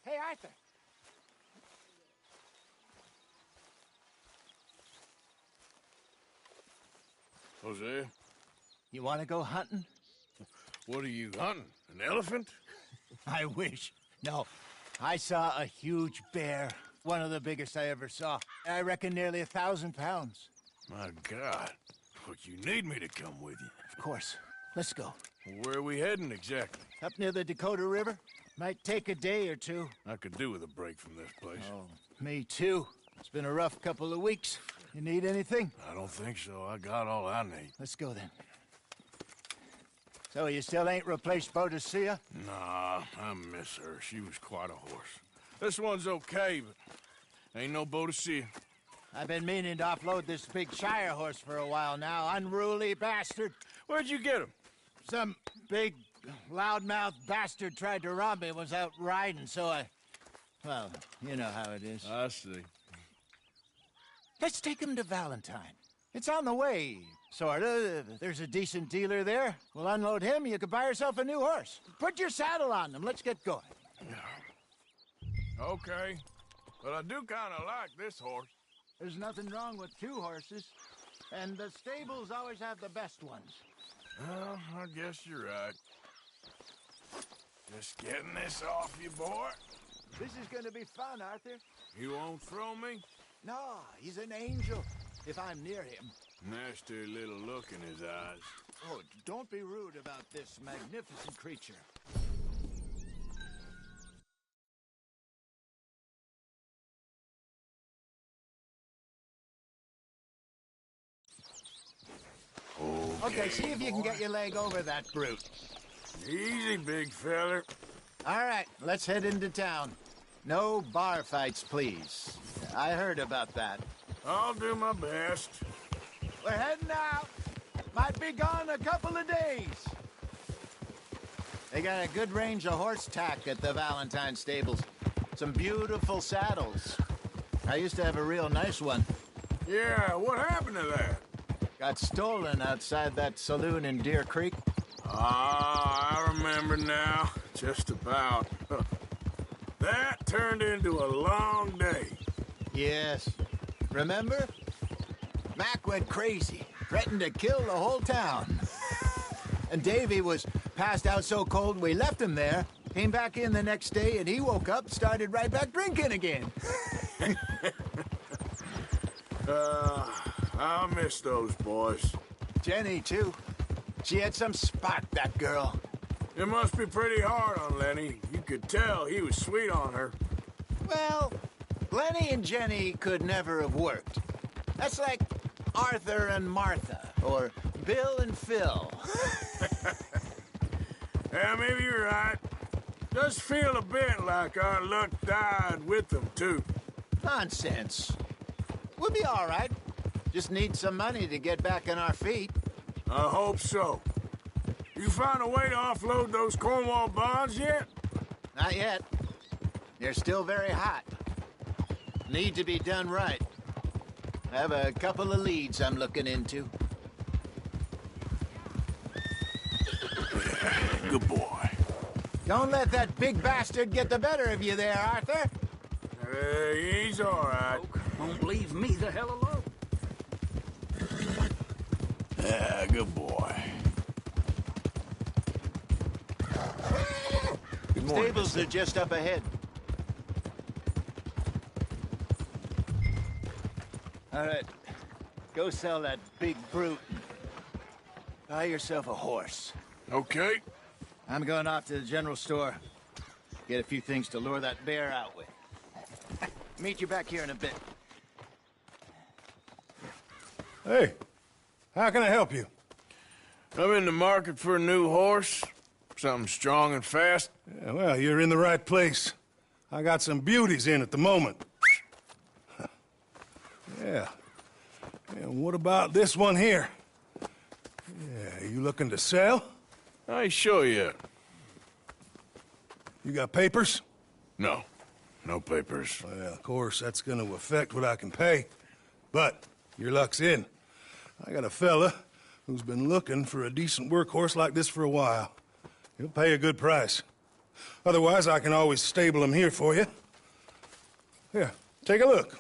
Hey, Arthur. Hosea, You want to go hunting? what are you hunting? An elephant? I wish. No, I saw a huge bear. One of the biggest I ever saw. I reckon nearly 1,000 pounds. My God. But you need me to come with you. Of course. Let's go. Where are we heading exactly? Up near the Dakota River. Might take a day or two. I could do with a break from this place. Oh, me too. It's been a rough couple of weeks. You need anything? I don't think so. I got all I need. Let's go then. So you still ain't replaced Hosea? Nah, I miss her. She was quite a horse. This one's okay, but ain't no Hosea. I've been meaning to offload this big Shire horse for a while now. Unruly bastard. Where'd you get him? Some big, loudmouth bastard tried to rob me, was out riding, so well, you know how it is. I see. Let's take him to Valentine. It's on the way, sorta. There's a decent dealer there. We'll unload him, you could buy yourself a new horse. Put your saddle on him, let's get going. Okay, but I do kind of like this horse. There's nothing wrong with two horses, and the stables always have the best ones. Well, I guess you're right. Just getting this off you, boy. This is gonna be fun, Arthur. You won't throw me? No, he's an angel, if I'm near him. Nasty little look in his eyes. Oh, don't be rude about this magnificent creature. Okay, see if you can get your leg over that brute. Easy, big feller. All right, let's head into town. No bar fights, please. I heard about that. I'll do my best. We're heading out. Might be gone a couple of days. They got a good range of horse tack at the Valentine stables. Some beautiful saddles. I used to have a real nice one. Yeah, what happened to that? Got stolen outside that saloon in Deer Creek. Ah, I remember now. Just about. That turned into a long day. Yes. Remember? Mac went crazy, threatened to kill the whole town. And Davy was passed out so cold we left him there, came back in the next day, and he woke up, started right back drinking again. I miss those boys. Jenny, too. She had some spark, that girl. It must be pretty hard on Lenny. You could tell he was sweet on her. Well, Lenny and Jenny could never have worked. That's like Arthur and Martha, or Bill and Phil. Yeah, maybe you're right. Does feel a bit like our luck died with them, too. Nonsense. We'll be all right. Just need some money to get back on our feet. I hope so. You find a way to offload those Cornwall bonds yet? Not yet. They're still very hot. Need to be done right. I have a couple of leads I'm looking into. Good boy. Don't let that big bastard get the better of you there, Arthur. He's all right. Won't leave me the hell alone. Yeah, good boy. Good morning. Stables are just up ahead. All right, go sell that big brute. Buy yourself a horse. Okay. I'm going off to the general store. Get a few things to lure that bear out with. Meet you back here in a bit. Hey, how can I help you? I'm in the market for a new horse. Something strong and fast. Yeah, well, you're in the right place. I got some beauties in at the moment. Yeah. And what about this one here? Yeah, you looking to sell? I ain't sure yet. You got papers? No. No papers. Well, of course, that's gonna affect what I can pay. But your luck's in. I got a fella who's been looking for a decent workhorse like this for a while. He'll pay a good price. Otherwise, I can always stable them here for you. Here, take a look.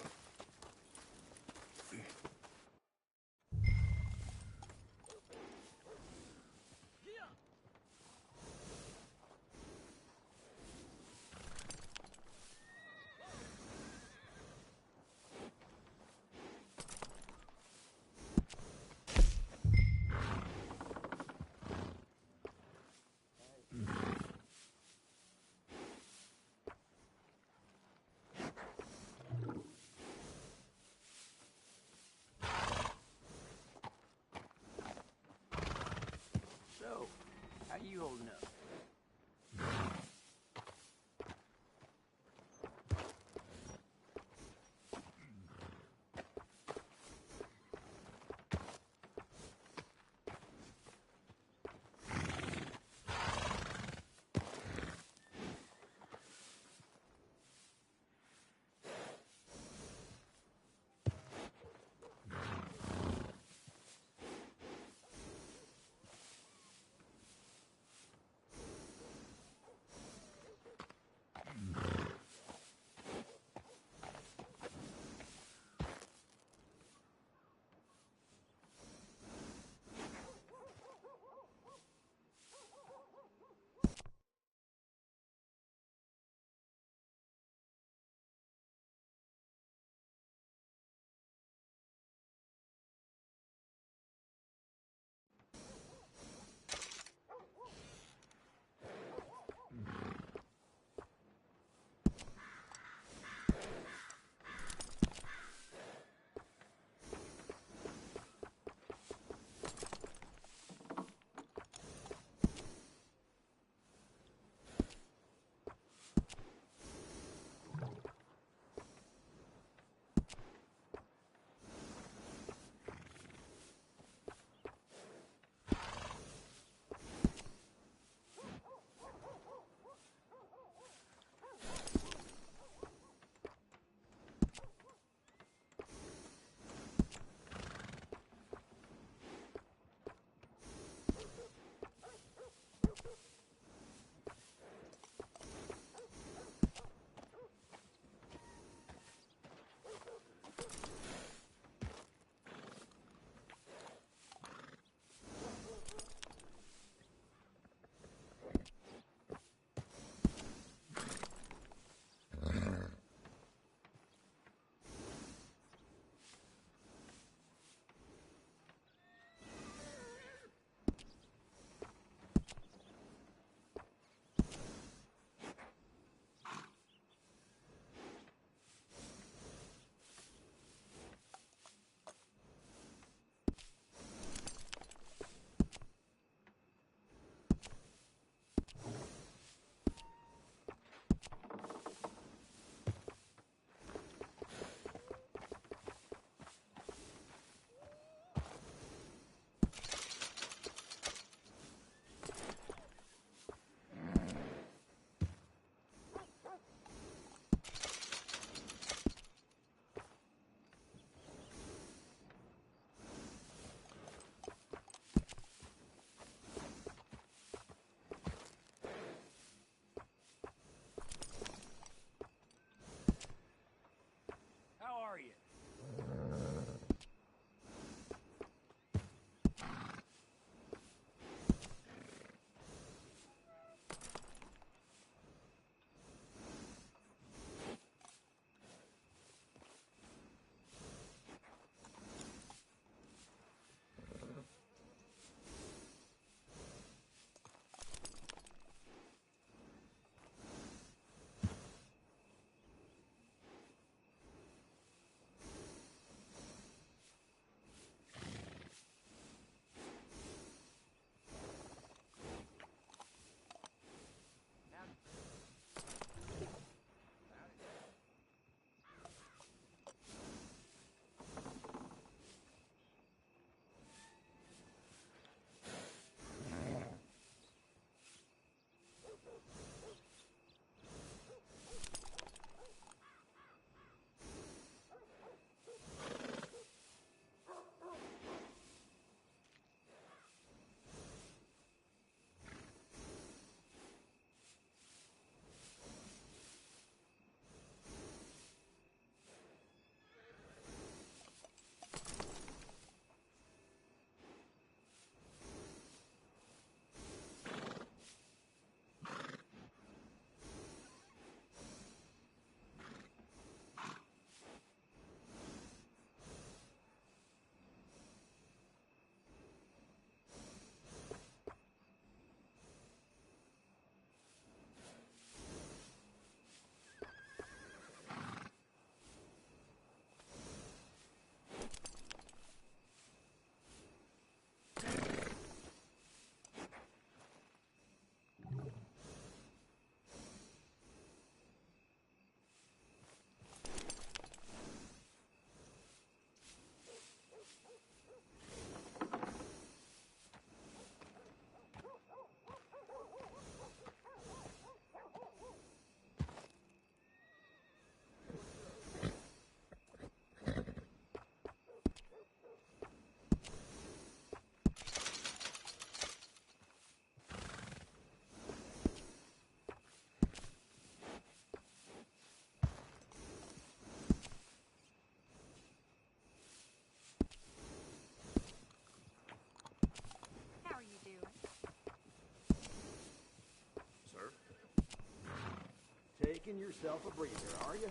making yourself a breather, are you?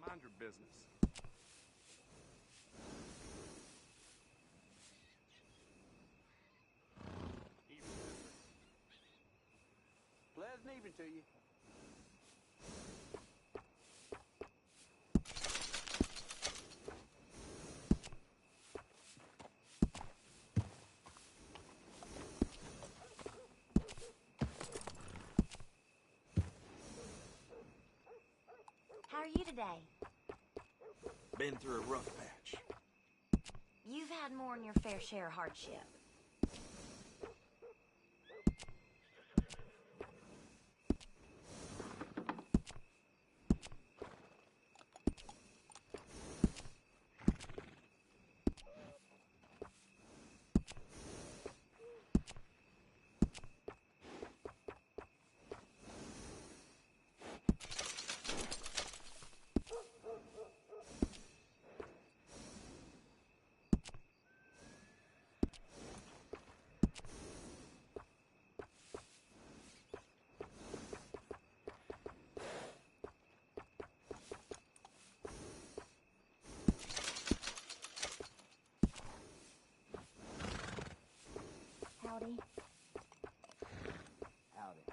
Mind your business. Pleasant evening to you. How are you today? Been through a rough patch. You've had more than your fair share of hardship. Howdy. Howdy.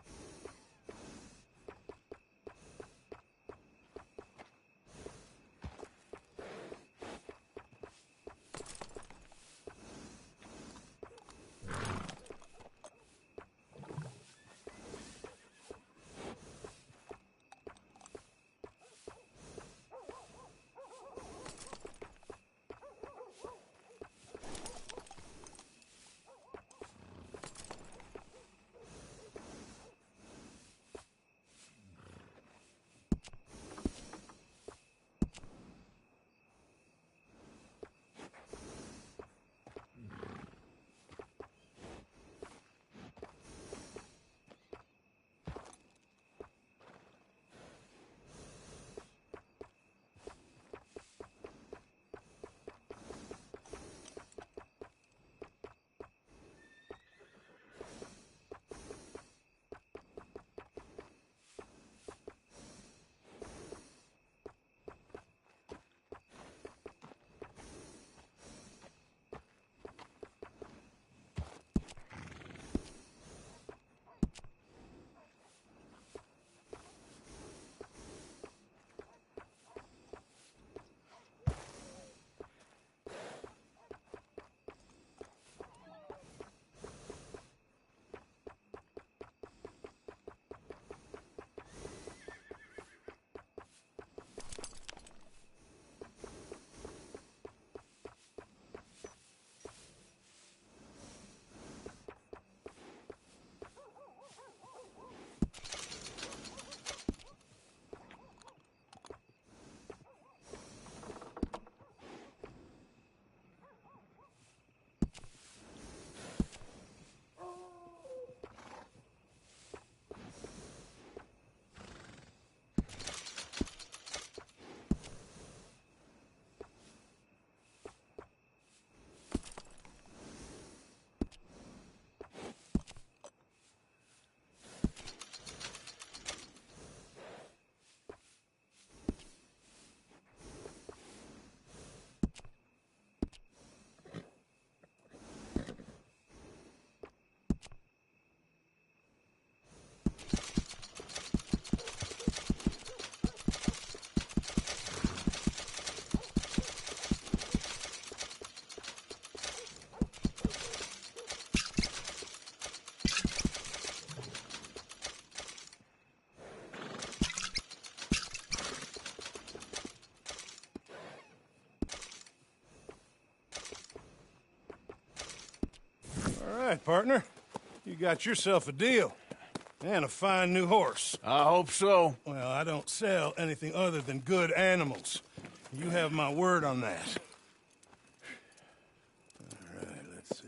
All right, partner. You got yourself a deal. And a fine new horse. I hope so. Well, I don't sell anything other than good animals. You have my word on that. All right, let's see.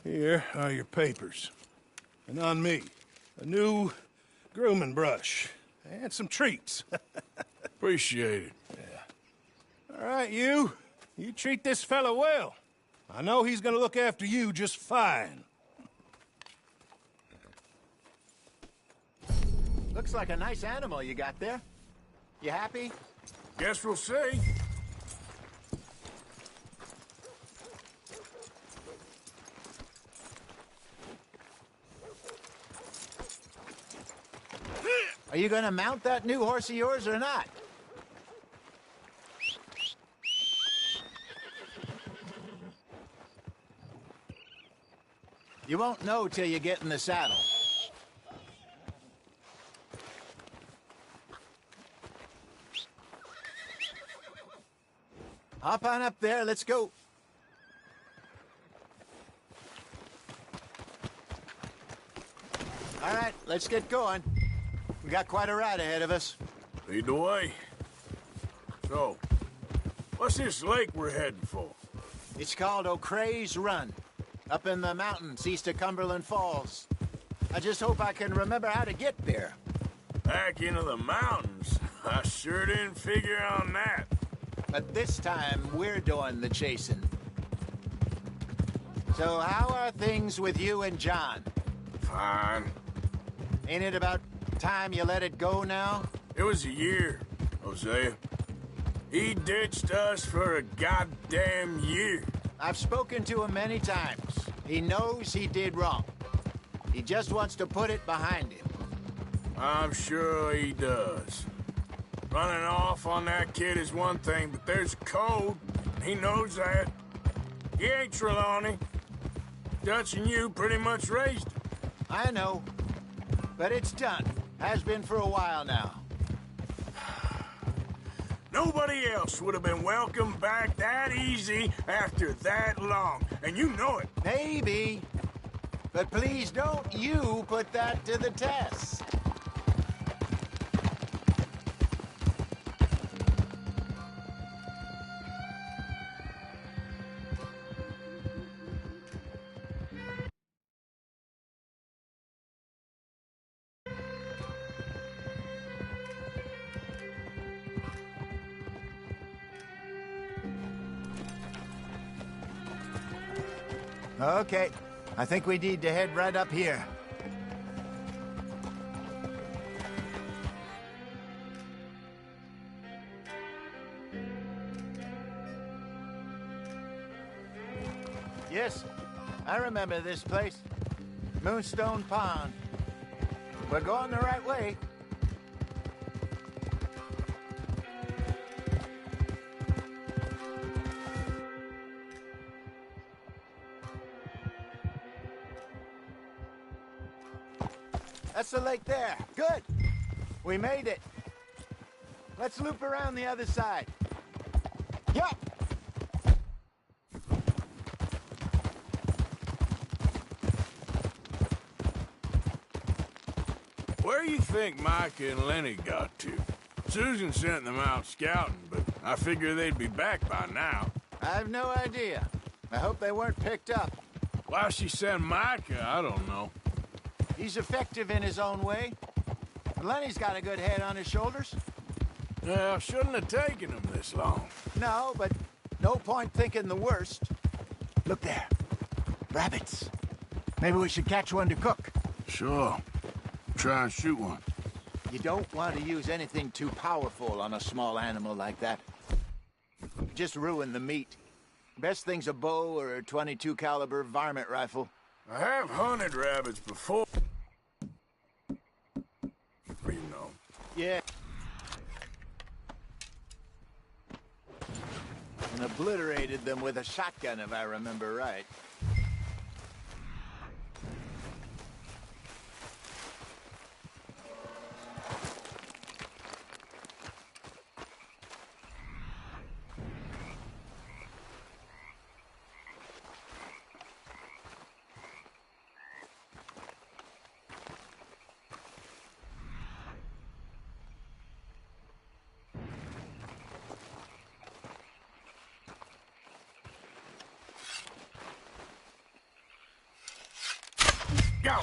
Here are your papers. And on me, a new grooming brush. And some treats. Appreciate it. All right, you treat this fella well. I know he's gonna look after you just fine. Looks like a nice animal you got there. You happy? Guess we'll see. Are you gonna mount that new horse of yours or not? You won't know till you get in the saddle. Hop on up there, let's go. All right, let's get going. We got quite a ride ahead of us. Lead the way. So, what's this lake we're heading for? It's called O'Creagh's Run, up in the mountains east of Cumberland Falls. I just hope I can remember how to get there. Back into the mountains? I sure didn't figure on that. But this time, we're doing the chasing. So how are things with you and John? Fine. Ain't it about time you let it go now? It was a year, Hosea. He ditched us for a goddamn year. I've spoken to him many times. He knows he did wrong. He just wants to put it behind him. I'm sure he does. Running off on that kid is one thing, but there's a code. He knows that. He ain't Trelawney. Dutch and you pretty much raised him. I know. But it's done. Has been for a while now. Nobody else would have been welcomed back that easy after that long, and you know it. Maybe. But please don't you put that to the test. Okay, I think we need to head right up here. Yes, I remember this place. Moonstone Pond. We're going the right way. That's the lake there. Good. We made it. Let's loop around the other side. Yup. Where you think Micah and Lenny got to? Susan sent them out scouting, but I figure they'd be back by now. I've no idea. I hope they weren't picked up. Why she sent Micah, I don't know. He's effective in his own way. Lenny's got a good head on his shoulders. Well, shouldn't have taken him this long. No, but no point thinking the worst. Look there. Rabbits. Maybe we should catch one to cook. Sure. Try and shoot one. You don't want to use anything too powerful on a small animal like that. Just ruin the meat. Best thing's a bow or a .22 caliber varmint rifle. I have hunted rabbits before. You know. Yeah. And obliterated them with a shotgun, if I remember right. Go!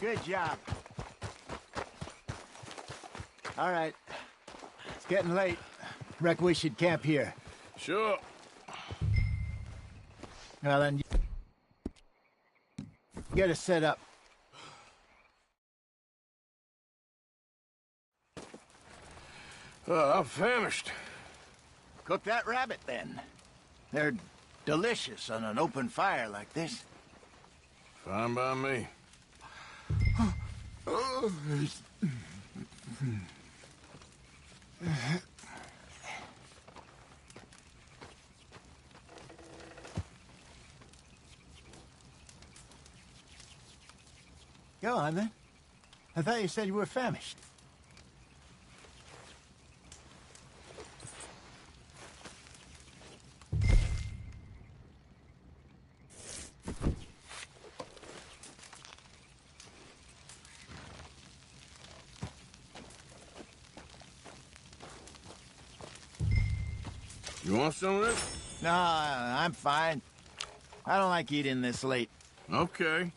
Good job. All right. It's getting late. Reckon we should camp here. Sure. Well, then, get us set up. I'm famished. Cook that rabbit, then. They're delicious on an open fire like this. Fine by me. Go on, then. I thought you said you were famished. You want some of this? No, I'm fine. I don't like eating this late. Okay.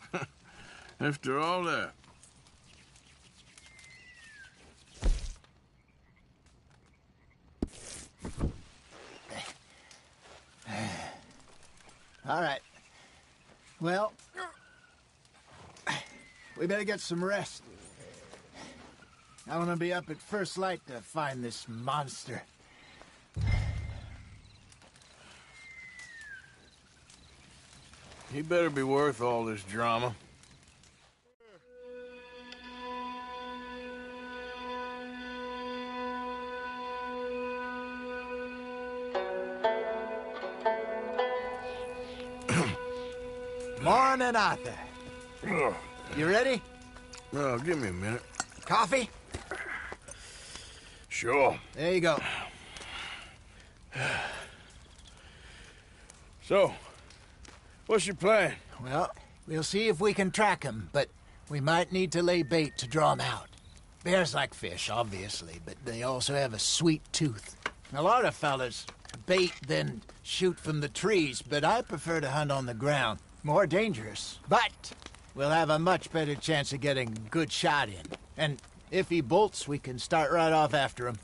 After all that. All right. Well, we better get some rest. I want to be up at first light to find this monster. He better be worth all this drama. Morning, Arthur. You ready? Oh, give me a minute. Coffee? Sure. There you go. So, what's your plan? Well, we'll see if we can track him, but we might need to lay bait to draw him out. Bears like fish, obviously, but they also have a sweet tooth. A lot of fellas bait, then shoot from the trees, but I prefer to hunt on the ground. More dangerous, but we'll have a much better chance of getting a good shot in. And if he bolts, we can start right off after him.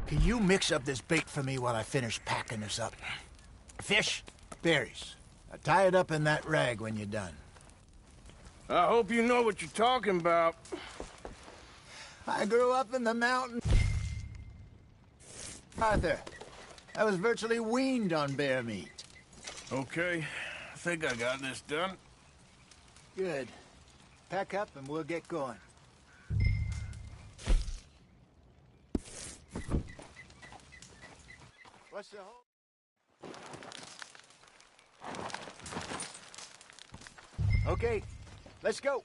Can you mix up this bait for me while I finish packing this up? Fish, berries. Tie it up in that rag when you're done. I hope you know what you're talking about. I grew up in the mountains. Arthur, I was virtually weaned on bear meat. Okay, I think I got this done. Good. Pack up and we'll get going. What's the whole... Okay, let's go.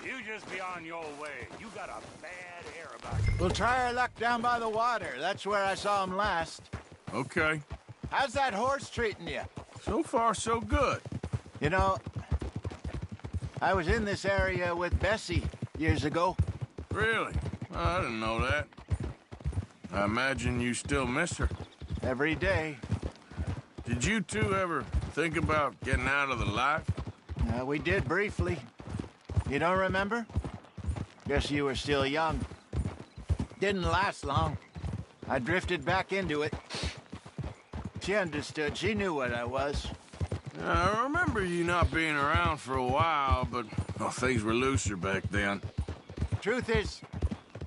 You just be on your way. You got a bad air about you. We'll try our luck down by the water. That's where I saw him last. Okay. How's that horse treating you? So far, so good. You know, I was in this area with Bessie years ago. Really? I didn't know that. I imagine you still miss her. Every day. Did you two ever think about getting out of the life? We did briefly. You don't remember? Guess you were still young. Didn't last long. I drifted back into it. She understood. She knew what I was. I remember you not being around for a while, but well, things were looser back then. Truth is,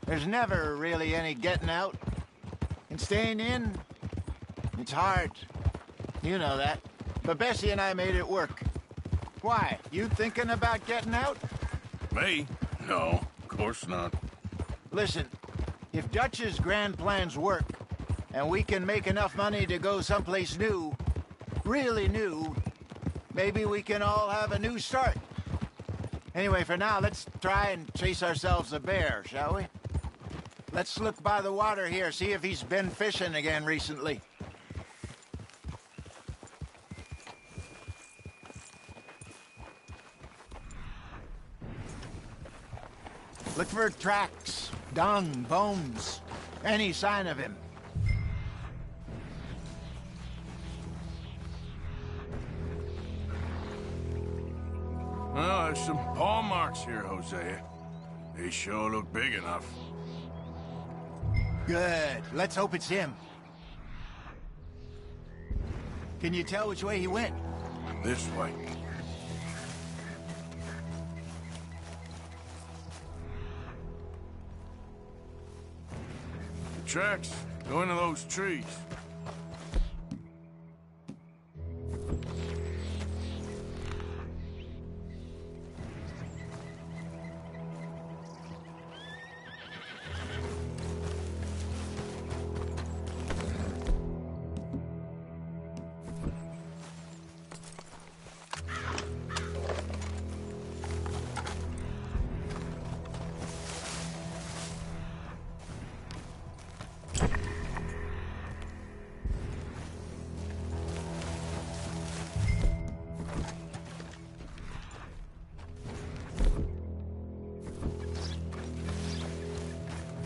there's never really any getting out. And staying in, it's hard. You know that. But Bessie and I made it work. Why? You thinking about getting out? Me? No, of course not. Listen, If Dutch's grand plans work, and we can make enough money to go someplace new, really new, maybe we can all have a new start. Anyway, for now, let's try and chase ourselves a bear, shall we? Let's look by the water here, see if he's been fishing again recently. Look for tracks, dung, bones, any sign of him. Well, there's some paw marks here, Hosea. They sure look big enough. Good. Let's hope it's him. Can you tell which way he went? This way. The tracks go into those trees.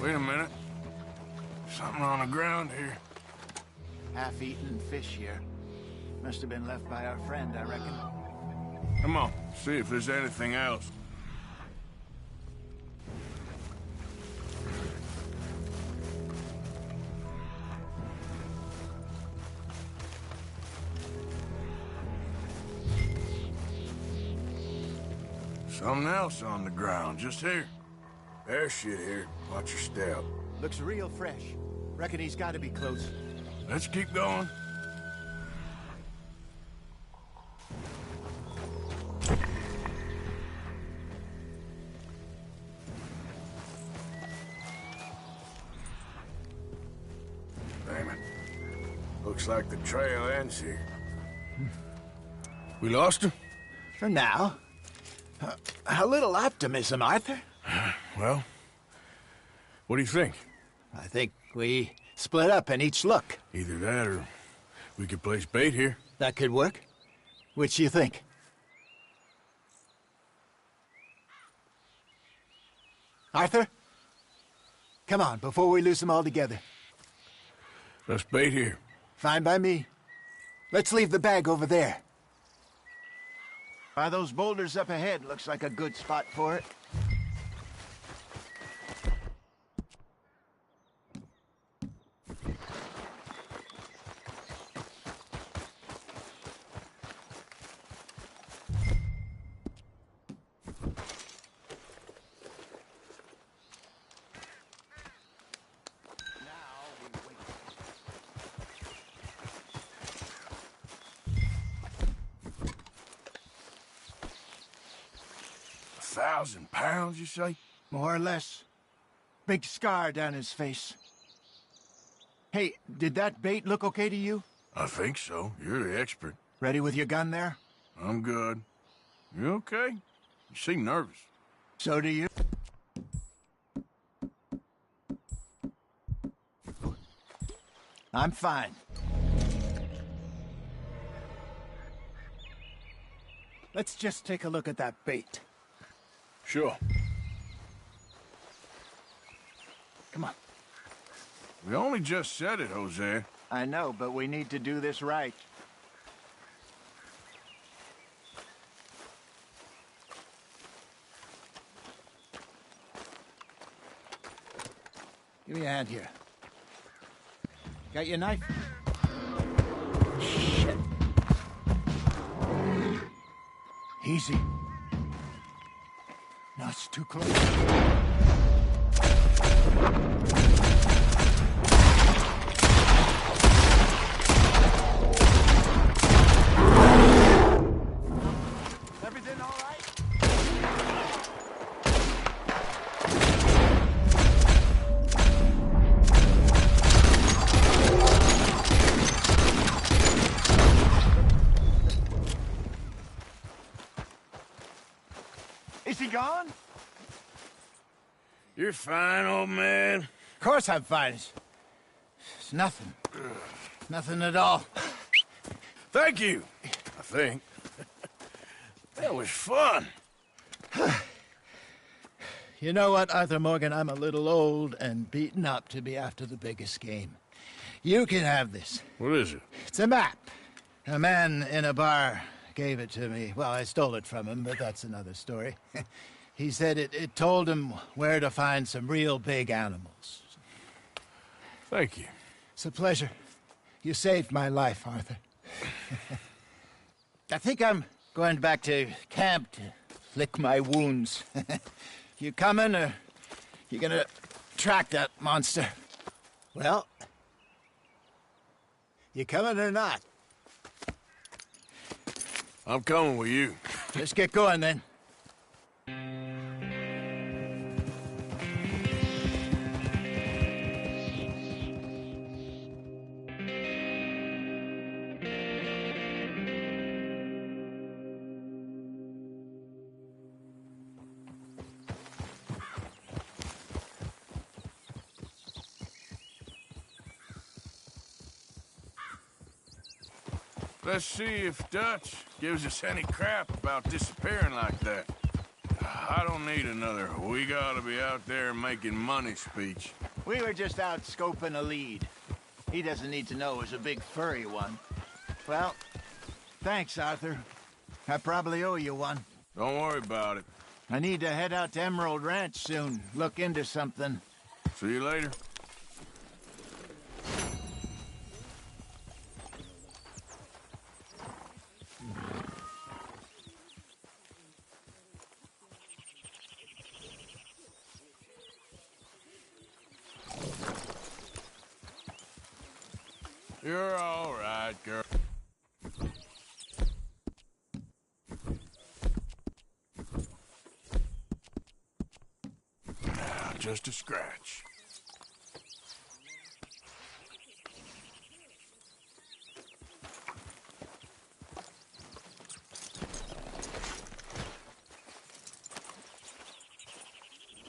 Wait a minute. Something on the ground here. Half-eaten fish here. Must have been left by our friend, I reckon. Come on, see if there's anything else. Something else on the ground, just here. There's shit here. Watch your step. Looks real fresh. Reckon he's got to be close. Let's keep going. Damn it. Looks like the trail ends here. We lost him? For now. A little optimism, Arthur. Well, what do you think? I think we split up and each look. Either that or we could place bait here. That could work. Which you think? Arthur? Come on, before we lose them altogether. Let's bait here. Fine by me. Let's leave the bag over there. By those boulders up ahead, looks like a good spot for it. £1,000, you say? More or less. Big scar down his face. Hey, did that bait look okay to you? I think so. You're the expert. Ready with your gun there? I'm good. You okay? You seem nervous. So do you. I'm fine. Let's just take a look at that bait. Sure. Come on. We only just said it, Hosea. I know, but we need to do this right. Give me a hand here. Got your knife? Shit. Easy. No, it's too close. Everything all right? You're fine, old man. Of course I'm fine. It's nothing. Nothing at all. Thank you, I think. That was fun. You know what, Arthur Morgan? I'm a little old and beaten up to be after the biggest game. You can have this. What is it? It's a map. A man in a bar gave it to me. Well, I stole it from him, but that's another story. He said it told him where to find some real big animals. Thank you. It's a pleasure. You saved my life, Arthur. I think I'm going back to camp to lick my wounds. You coming, or you gonna track that monster? Well, you coming or not? I'm coming with you. Let's get going, then. Let's see if Dutch gives us any crap about disappearing like that. I don't need another "we gotta be out there making money" speech. We were just out scoping a lead. He doesn't need to know it was a big furry one. Well, thanks, Arthur. I probably owe you one. Don't worry about it. I need to head out to Emerald Ranch soon. Look into something. See you later. You're all right, girl. Now, just a scratch.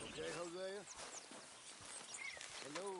Okay, Hosea? Hello.